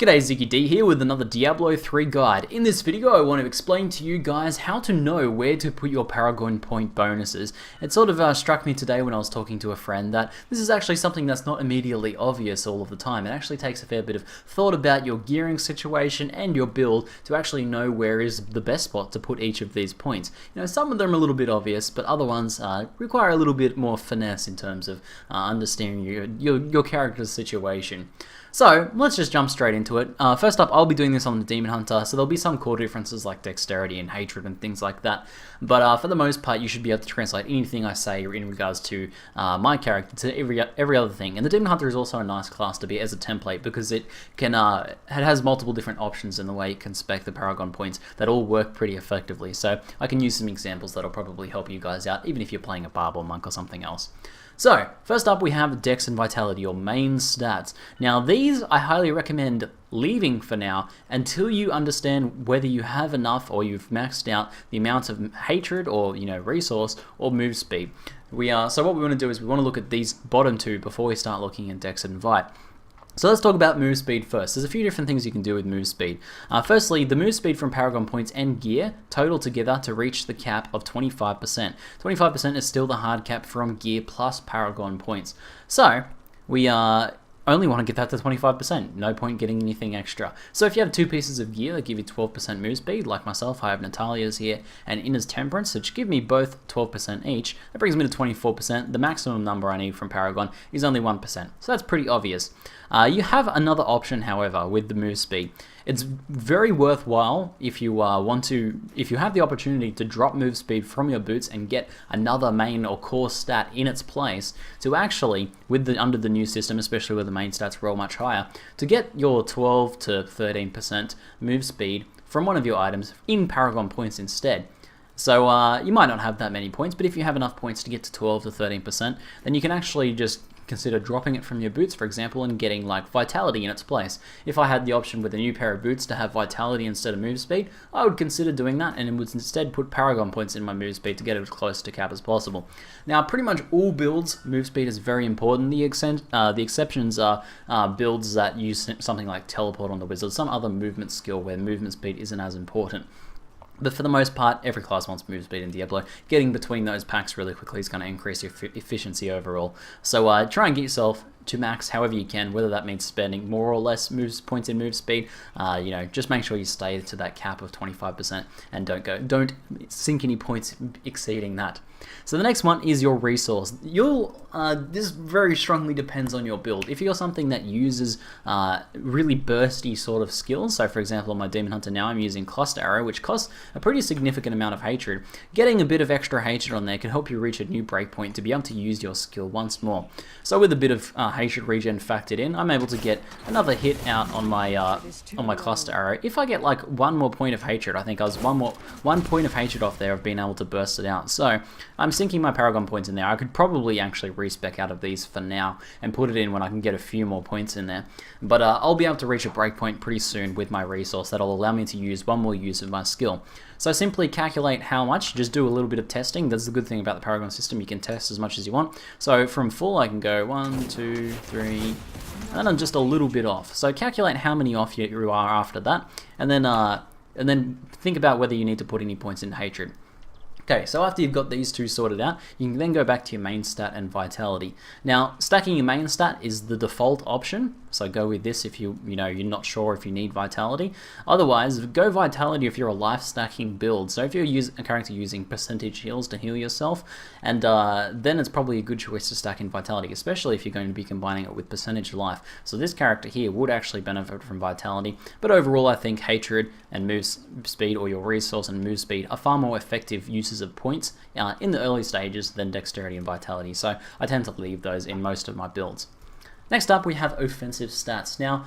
G'day, Ziggy D here with another Diablo 3 guide. In this video I want to explain to you guys how to know where to put your Paragon point bonuses. It sort of struck me today when I was talking to a friend that this is actually something that's not immediately obvious all of the time. It actually takes a fair bit of thought about your gearing situation and your build to actually know where is the best spot to put each of these points. You know, some of them are a little bit obvious, but other ones require a little bit more finesse in terms of understanding your character's situation. So let's just jump straight into it. First up, I'll be doing this on the Demon Hunter, so there'll be some core differences like dexterity and hatred and things like that. But for the most part, you should be able to translate anything I say in regards to my character to every other thing. And the Demon Hunter is also a nice class to be as a template because it has multiple different options in the way it can spec the Paragon points that all work pretty effectively. So I can use some examples that'll probably help you guys out, even if you're playing a Barb or Monk or something else. So, first up we have Dex and Vitality, your main stats. Now these I highly recommend leaving for now until you understand whether you have enough or you've maxed out the amount of hatred or resource or move speed. So what we want to do is we want to look at these bottom two before we start looking at Dex and Vit. So let's talk about move speed first. There's a few different things you can do with move speed. Firstly, the move speed from Paragon points and gear total together to reach the cap of 25%. 25% is still the hard cap from gear plus Paragon points. So we only want to get that to 25%. No point getting anything extra. So if you have two pieces of gear that give you 12% move speed, like myself, I have Natalia's here and Inna's Temperance, which give me both 12% each. That brings me to 24%. The maximum number I need from Paragon is only 1%. So that's pretty obvious. You have another option, however, with the move speed. It's very worthwhile if you have the opportunity to drop move speed from your boots and get another main or core stat in its place to actually, under the new system, especially where the main stats roll much higher, to get your 12 to 13% move speed from one of your items in Paragon points instead. So you might not have that many points, but if you have enough points to get to 12 to 13%, then you can actually just consider dropping it from your boots, for example, and getting like Vitality in its place. If I had the option with a new pair of boots to have Vitality instead of move speed, I would consider doing that and would instead put Paragon points in my move speed to get it as close to cap as possible. Now, pretty much all builds, move speed is very important. The exceptions are builds that use something like Teleport on the Wizard, some other movement skill where movement speed isn't as important. But for the most part, every class wants move speed in Diablo. Getting between those packs really quickly is going to increase your efficiency overall. So try and get yourself to max however you can, whether that means spending more or less points in move speed. Just make sure you stay to that cap of 25% and don't sink any points exceeding that. So the next one is your resource. This very strongly depends on your build. If you're something that uses really bursty sort of skills, so for example on my Demon Hunter now I'm using Cluster Arrow, which costs a pretty significant amount of hatred. Getting a bit of extra hatred on there can help you reach a new breakpoint to be able to use your skill once more. So with a bit of hatred regen factored in, I'm able to get another hit out on my Cluster Arrow. If I get like one more point of hatred, I think I was one point of hatred off there of being able to burst it out. So I'm sinking my Paragon points in there. I could probably actually respec out of these for now and put it in when I can get a few more points in there. But I'll be able to reach a breakpoint pretty soon with my resource that'll allow me to use one more use of my skill. So simply calculate how much, just do a little bit of testing. That's the good thing about the Paragon system, you can test as much as you want. So from full I can go 1, 2, 3, and I'm just a little bit off. So calculate how many off you are after that, and then think about whether you need to put any points in hatred. Okay, so after you've got these two sorted out, you can then go back to your main stat and Vitality. Now, stacking your main stat is the default option, so go with this if you're not sure if you need Vitality. Otherwise, go Vitality if you're a life stacking build. So if you're a character using percentage heals to heal yourself, and then it's probably a good choice to stack in Vitality, especially if you're going to be combining it with percentage life. So this character here would actually benefit from Vitality, but overall I think hatred and move speed, or your resource and move speed, are far more effective uses of points in the early stages than dexterity and vitality, so I tend to leave those in most of my builds. Next up we have offensive stats. Now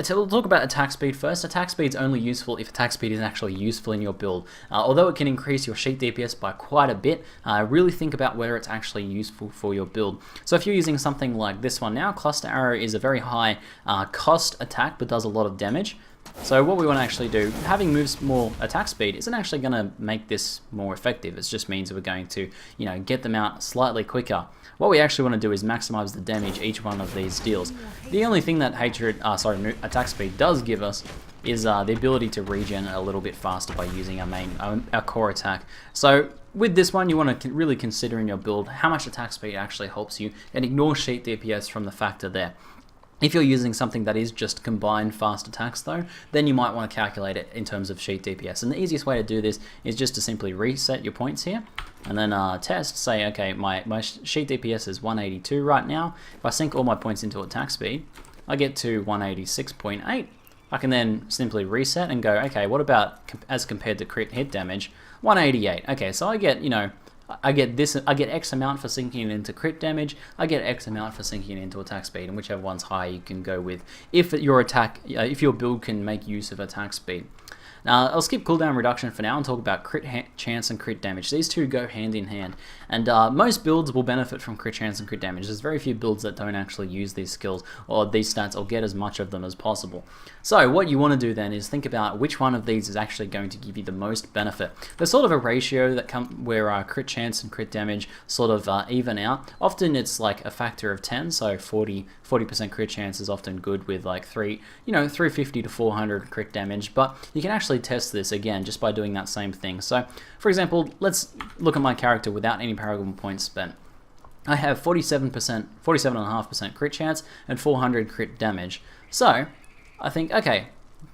so we'll talk about attack speed first. Attack speed is only useful if attack speed is actually useful in your build. Although it can increase your sheet DPS by quite a bit, really think about whether it's actually useful for your build. So if you're using something like this one now, Cluster Arrow is a very high cost attack but does a lot of damage. So what we want to actually do, having moves more attack speed isn't actually going to make this more effective. It just means we're going to, get them out slightly quicker. What we actually want to do is maximize the damage each one of these deals. The only thing that attack speed does give us is the ability to regen a little bit faster by using our core attack. So with this one, you want to really consider in your build how much attack speed actually helps you, and ignore sheet DPS from the factor there. If you're using something that is just combined fast attacks though, then you might want to calculate it in terms of sheet DPS. And the easiest way to do this is just to simply reset your points here, and then test, say, okay, my sheet DPS is 182 right now. If I sink all my points into attack speed, I get to 186.8. I can then simply reset and go, okay, what about as compared to crit hit damage? 188. Okay, so I get, I get X amount for sinking into crit damage, I get X amount for sinking into attack speed, and whichever one's higher you can go with if your build can make use of attack speed. Now, I'll skip cooldown reduction for now and talk about crit chance and crit damage. These two go hand in hand, and most builds will benefit from crit chance and crit damage. There's very few builds that don't actually use these skills or these stats or get as much of them as possible. So what you want to do then is think about which one of these is actually going to give you the most benefit. There's sort of a ratio that where crit chance and crit damage sort of even out. Often it's like a factor of 10, so 40% crit chance is often good with like 350 to 400 crit damage, but you can actually test this again just by doing that same thing. So for example, let's look at my character without any Paragon points spent. I have 47.5% crit chance and 400 crit damage. So I think, okay,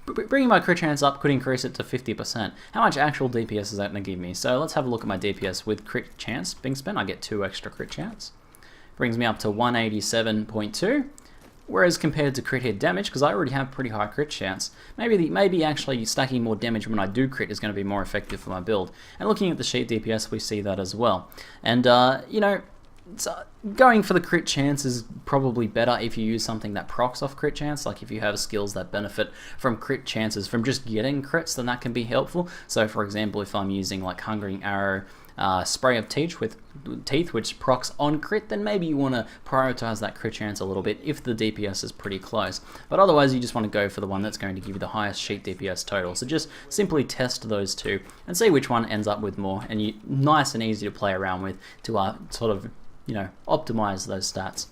bringing my crit chance up could increase it to 50%. How much actual DPS is that going to give me? So let's have a look at my DPS with crit chance being spent. I get 2 extra crit chance. Brings me up to 187.2. Whereas compared to crit hit damage, because I already have pretty high crit chance, maybe actually stacking more damage when I do crit is going to be more effective for my build. And looking at the sheet DPS, we see that as well. And going for the crit chance is probably better if you use something that procs off crit chance. Like if you have skills that benefit from crit chances from just getting crits, then that can be helpful. So for example, if I'm using like Hungering Arrow, Spray of Teeth, which procs on crit, then maybe you want to prioritize that crit chance a little bit if the DPS is pretty close. But otherwise, you just want to go for the one that's going to give you the highest sheet DPS total. So just simply test those two and see which one ends up with more, and nice and easy to play around with to sort of optimize those stats.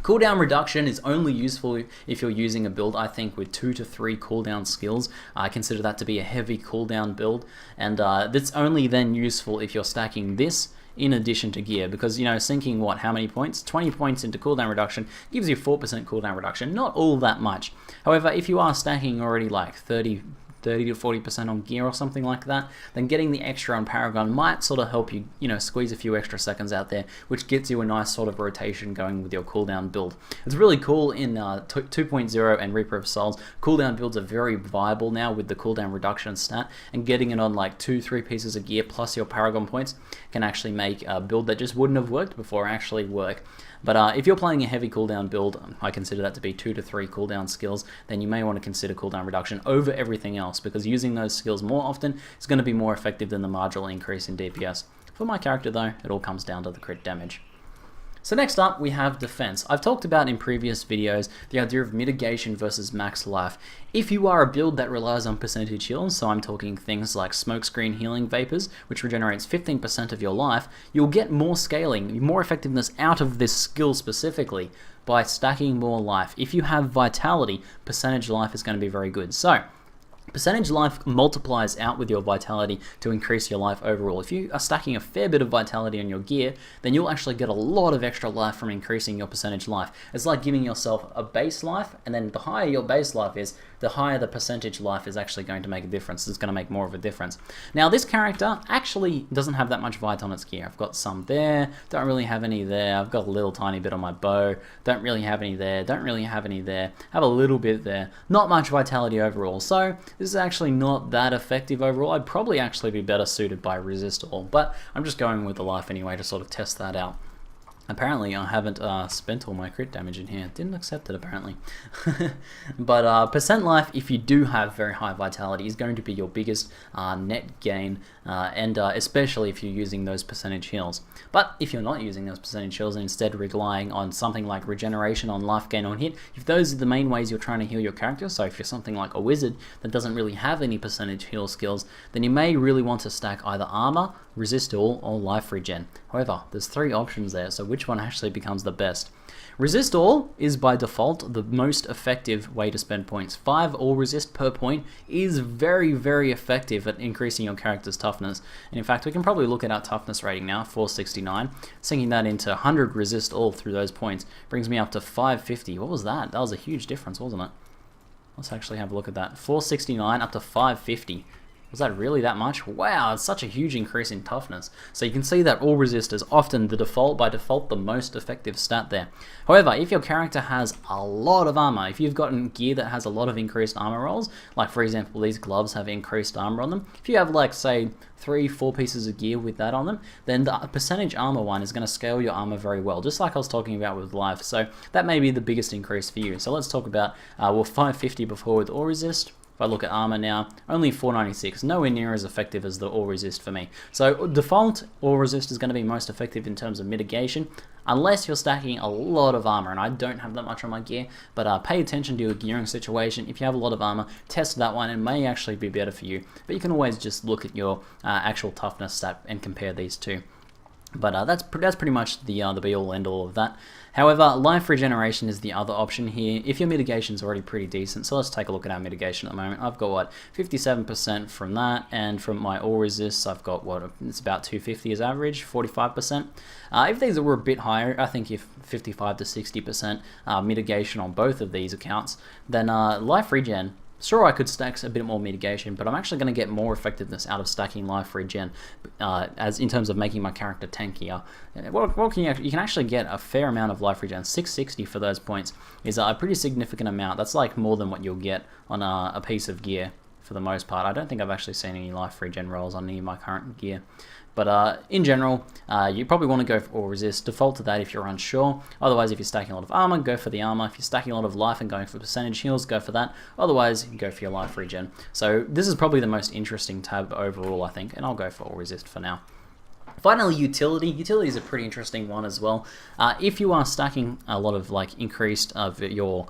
Cooldown reduction is only useful if you're using a build, I think, with 2 to 3 cooldown skills. I consider that to be a heavy cooldown build, and that's only then useful if you're stacking this in addition to gear, because sinking how many points? 20 points into cooldown reduction gives you 4% cooldown reduction, not all that much. However, if you are stacking already like 30 to 40% on gear or something like that, then getting the extra on Paragon might sort of help you, squeeze a few extra seconds out there, which gets you a nice sort of rotation going with your cooldown build. It's really cool in 2.0 and Reaper of Souls. Cooldown builds are very viable now with the cooldown reduction stat, and getting it on like 2-3 pieces of gear plus your Paragon points can actually make a build that just wouldn't have worked before actually work. But if you're playing a heavy cooldown build, I consider that to be 2 to 3 cooldown skills, then you may want to consider cooldown reduction over everything else, because using those skills more often is going to be more effective than the marginal increase in DPS. For my character though, it all comes down to the crit damage. So next up, we have defense. I've talked about in previous videos the idea of mitigation versus max life. If you are a build that relies on percentage heals, so I'm talking things like smokescreen healing vapors, which regenerates 15% of your life, you'll get more scaling, more effectiveness out of this skill specifically by stacking more life. If you have vitality, percentage life is going to be very good. So percentage life multiplies out with your vitality to increase your life overall. If you are stacking a fair bit of vitality on your gear, then you'll actually get a lot of extra life from increasing your percentage life. It's like giving yourself a base life, and then the higher your base life is, the higher the percentage life is actually going to make a difference. It's going to make more of a difference. Now, this character actually doesn't have that much vit on its gear. I've got some there, don't really have any there. I've got a little tiny bit on my bow, don't really have any there, don't really have any there, have a little bit there. Not much vitality overall. So this is actually not that effective overall. I'd probably actually be better suited by resist all, but I'm just going with the life anyway to sort of test that out. Apparently, I haven't spent all my crit damage in here. Didn't accept it, apparently. But percent life, if you do have very high vitality, is going to be your biggest net gain, and especially if you're using those percentage heals. But if you're not using those percentage heals and instead relying on something like regeneration on life gain on hit, if those are the main ways you're trying to heal your character, so if you're something like a wizard that doesn't really have any percentage heal skills, then you may really want to stack either armor, resist all, or life regen. However, there's 3 options there, so which one actually becomes the best? Resist all is by default the most effective way to spend points. 5 all resist per point is very, very effective at increasing your character's toughness. And in fact, we can probably look at our toughness rating now, 469. Sinking that into 100 resist all through those points brings me up to 550. What was that? That was a huge difference, wasn't it? Let's actually have a look at that. 469 up to 550. Was that really that much? Wow, it's such a huge increase in toughness. So you can see that all resist is often the default, by default, the most effective stat there. However, if your character has a lot of armor, if you've gotten gear that has a lot of increased armor rolls, like for example these gloves have increased armor on them, if you have like say 3-4 pieces of gear with that on them, then the percentage armor one is going to scale your armor very well, just like I was talking about with life. So that may be the biggest increase for you. So let's talk about, well, 550 before with all resist. If I look at armor now, only 496, nowhere near as effective as the all resist for me. So default all resist is going to be most effective in terms of mitigation, unless you're stacking a lot of armor, and I don't have that much on my gear, but pay attention to your gearing situation. If you have a lot of armor, test that one, it may actually be better for you, but you can always just look at your actual toughness stat and compare these two. But that's pretty much the be-all end-all of that. However, life regeneration is the other option here. If your mitigation is already pretty decent, so let's take a look at our mitigation at the moment. I've got, what, 57% from that, and from my all resists, I've got, what, it's about 250 as average, 45%. If these were a bit higher, I think if 55 to 60% mitigation on both of these accounts, then life regen, sure, I could stack a bit more mitigation, but I'm actually going to get more effectiveness out of stacking life regen, as in terms of making my character tankier. You can actually get a fair amount of life regen. 660 for those points is a pretty significant amount. That's like more than what you'll get on a piece of gear for the most part. I don't think I've actually seen any life regen rolls on any of my current gear. But in general, you probably want to go for all resist. Default to that if you're unsure. Otherwise, if you're stacking a lot of armor, go for the armor. If you're stacking a lot of life and going for percentage heals, go for that. Otherwise, go for your life regen. So this is probably the most interesting tab overall, I think, and I'll go for all resist for now. Finally, utility. Utility is a pretty interesting one as well. If you are stacking a lot of like increased of your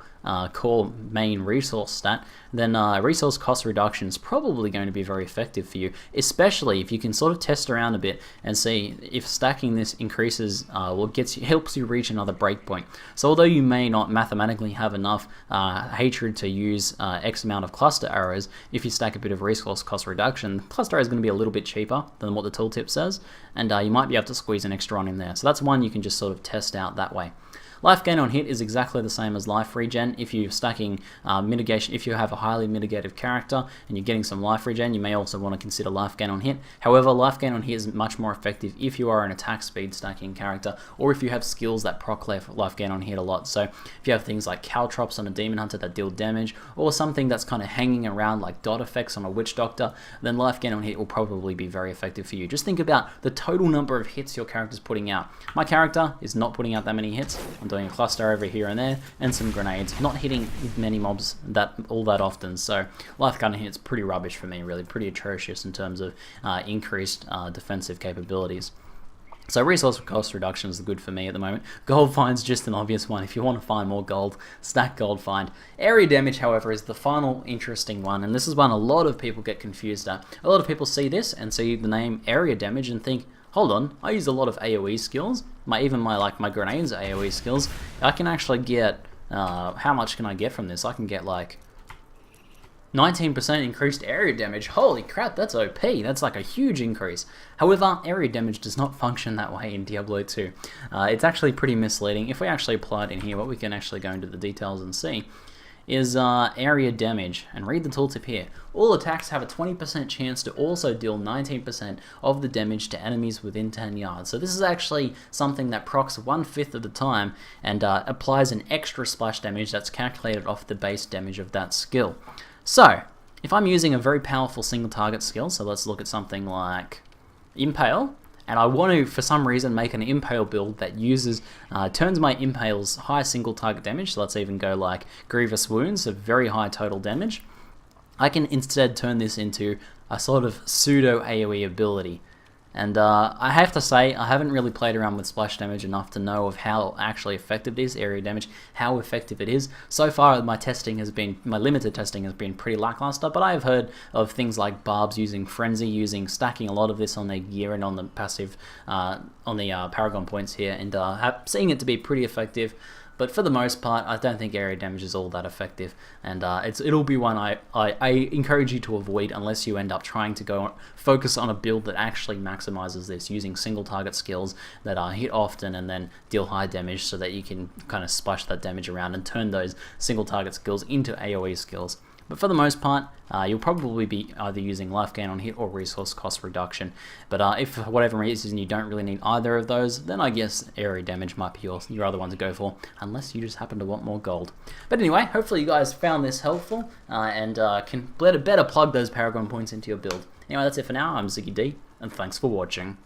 core main resource stat, then resource cost reduction is probably going to be very effective for you, especially if you can sort of test around a bit and see if stacking this increases, helps you reach another breakpoint. So although you may not mathematically have enough hatred to use X amount of cluster arrows, if you stack a bit of resource cost reduction, cluster arrow is going to be a little bit cheaper than what the tooltip says, and you might be able to squeeze an extra one in there. So that's one you can just sort of test out that way. Life gain on hit is exactly the same as life regen. If you're stacking mitigation, if you have a highly mitigative character and you're getting some life regen, you may also want to consider life gain on hit. However, life gain on hit is much more effective if you are an attack speed stacking character, or if you have skills that proc life gain on hit a lot. So if you have things like caltrops on a demon hunter that deal damage, or something that's kind of hanging around like dot effects on a witch doctor, then life gain on hit will probably be very effective for you. Just think about the total number of hits your character's putting out. My character is not putting out that many hits. I'm doing a cluster over here and there, and some grenades, not hitting many mobs all that often. So life gain on hit is pretty rubbish for me, really pretty atrocious in terms of increased defensive capabilities. So resource cost reduction is good for me at the moment. Gold find's just an obvious one. If you want to find more gold, stack gold find. Area damage, however, is the final interesting one, and this is one a lot of people get confused at. A lot of people see this and see the name area damage and think, hold on, I use a lot of AoE skills. Even my grenades are AoE skills. I can actually get, how much can I get from this? I can get like 19% increased area damage. Holy crap, that's OP. That's like a huge increase. However, area damage does not function that way in Diablo 2. It's actually pretty misleading. If we actually apply it in here, what we can actually go into the details and see is area damage, and read the tooltip here. All attacks have a 20% chance to also deal 19% of the damage to enemies within 10 yards. So this is actually something that procs 1/5 of the time and applies an extra splash damage that's calculated off the base damage of that skill. So if I'm using a very powerful single target skill, so let's look at something like Impale, and I want to, for some reason, make an Impale build that uses, turns my Impale's high single target damage, so let's even go like Grievous Wounds, so very high total damage. I can instead turn this into a sort of pseudo AoE ability. And I have to say, I haven't really played around with splash damage enough to know of how actually effective it is, area damage, how effective it is. So far, my limited testing has been pretty lackluster, but I have heard of things like Barbs using Frenzy, stacking a lot of this on their gear and on the passive, on the Paragon points here, and seeing it to be pretty effective. But for the most part, I don't think area damage is all that effective, and it'll be one I encourage you to avoid unless you end up trying to go focus on a build that actually maximizes this, using single target skills that hit often and then deal high damage, so that you can kind of splash that damage around and turn those single target skills into AoE skills. But for the most part, you'll probably be either using life gain on hit or resource cost reduction. But if for whatever reason you don't really need either of those, then I guess area damage might be your other one to go for, unless you just happen to want more gold. But anyway, hopefully you guys found this helpful and can better plug those Paragon points into your build. Anyway, that's it for now. I'm Ziggy D, and thanks for watching.